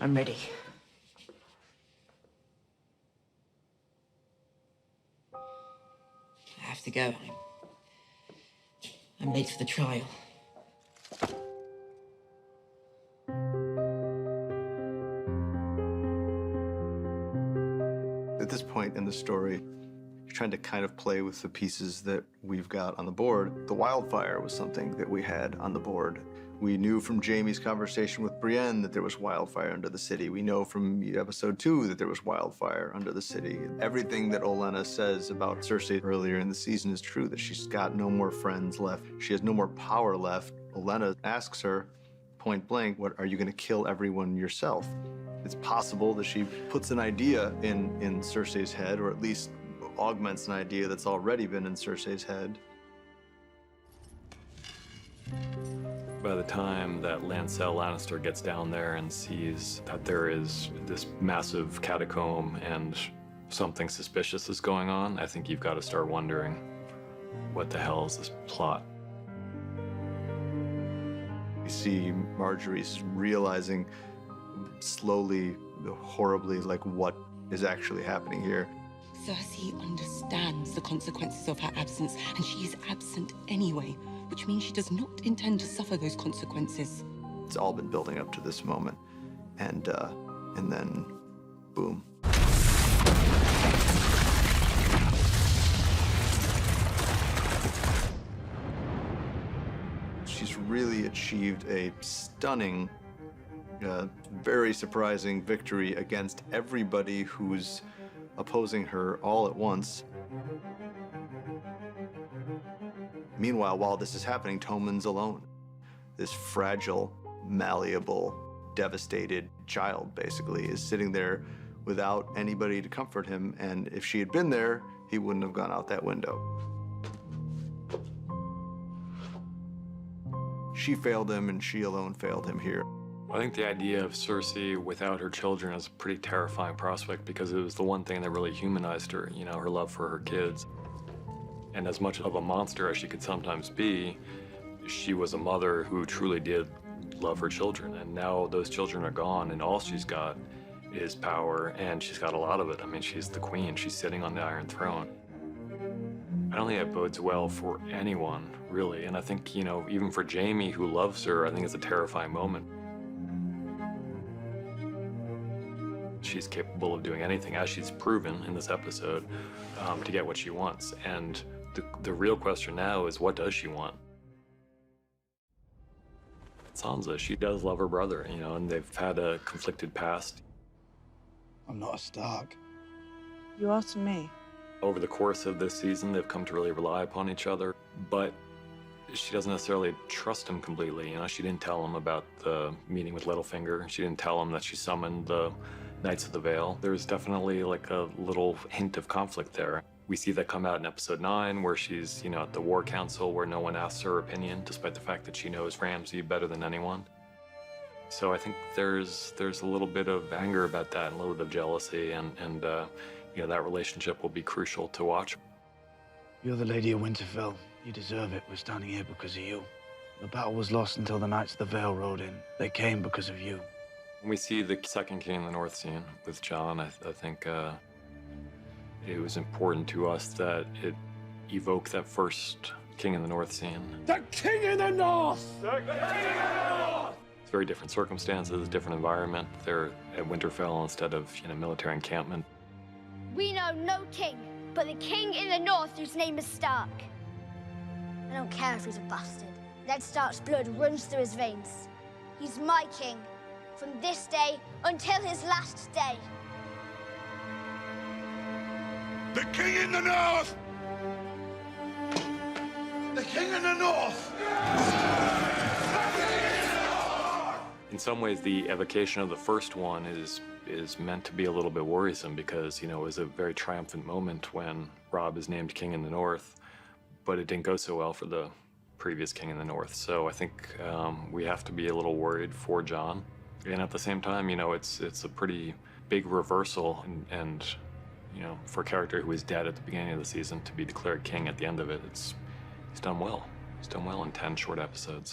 I'm ready. I have to go. I'm late for the trial. At this point in the story, you're trying to kind of play with the pieces that we've got on the board. The wildfire was something that we had on the board. We knew from Jaime's conversation with Brienne that there was wildfire under the city. We know from episode 2 that there was wildfire under the city. Everything that Olenna says about Cersei earlier in the season is true, that she's got no more friends left. She has no more power left. Olenna asks her point blank, "What, are you gonna kill everyone yourself?" It's possible that she puts an idea in Cersei's head, or at least augments an idea that's already been in Cersei's head. By the time that Lancel Lannister gets down there and sees that there is this massive catacomb and something suspicious is going on, I think you've got to start wondering, what the hell is this plot? You see Marjorie's realizing slowly, horribly, like what is actually happening here. Cersei understands the consequences of her absence, and she is absent anyway, which means she does not intend to suffer those consequences. It's all been building up to this moment, and then, boom. She's really achieved a stunning, very surprising victory against everybody who's opposing her all at once. Meanwhile, while this is happening, Tommen's alone. This fragile, malleable, devastated child, basically, is sitting there without anybody to comfort him, and if she had been there, he wouldn't have gone out that window. She failed him, and she alone failed him here. I think the idea of Cersei without her children is a pretty terrifying prospect, because it was the one thing that really humanized her, you know, her love for her kids. And as much of a monster as she could sometimes be, she was a mother who truly did love her children. And now those children are gone, and all she's got is power, and she's got a lot of it. I mean, she's the queen. She's sitting on the Iron Throne. I don't think that bodes well for anyone, really. And I think, you know, even for Jaime, who loves her, I think it's a terrifying moment. She's capable of doing anything, as she's proven in this episode, to get what she wants. And the real question now is, what does she want? Sansa, she does love her brother, you know, and they've had a conflicted past. I'm not a Stark. You are to me. Over the course of this season, they've come to really rely upon each other, but she doesn't necessarily trust him completely. You know, she didn't tell him about the meeting with Littlefinger. She didn't tell him that she summoned the Knights of the Vale. There's definitely like a little hint of conflict there. We see that come out in episode 9, where she's, you know, at the War Council, where no one asks her opinion, despite the fact that she knows Ramsay better than anyone. So I think there's a little bit of anger about that, and a little bit of jealousy, and you know, that relationship will be crucial to watch. You're the Lady of Winterfell. You deserve it. We're standing here because of you. The battle was lost until the Knights of the Vale rode in. They came because of you. When we see the second King in the North scene with Jon, I think it was important to us that it evoke that first King in the North scene. The King in the North! The King in the North! It's very different circumstances, different environment. They're at Winterfell instead of, you know, military encampment. We know no king, but the king in the north whose name is Stark. I don't care if he's a bastard. Ned Stark's blood runs through his veins. He's my king, from this day until his last day. The King in the North! The King in the North! In some ways, the evocation of the first one is meant to be a little bit worrisome, because, you know, it was a very triumphant moment when Robb is named King in the North, but it didn't go so well for the previous King in the North. So I think we have to be a little worried for Jon. And at the same time, you know, it's a pretty big reversal, and you know, for a character who was dead at the beginning of the season to be declared king at the end of it, he's done well. He's done well in 10 short episodes.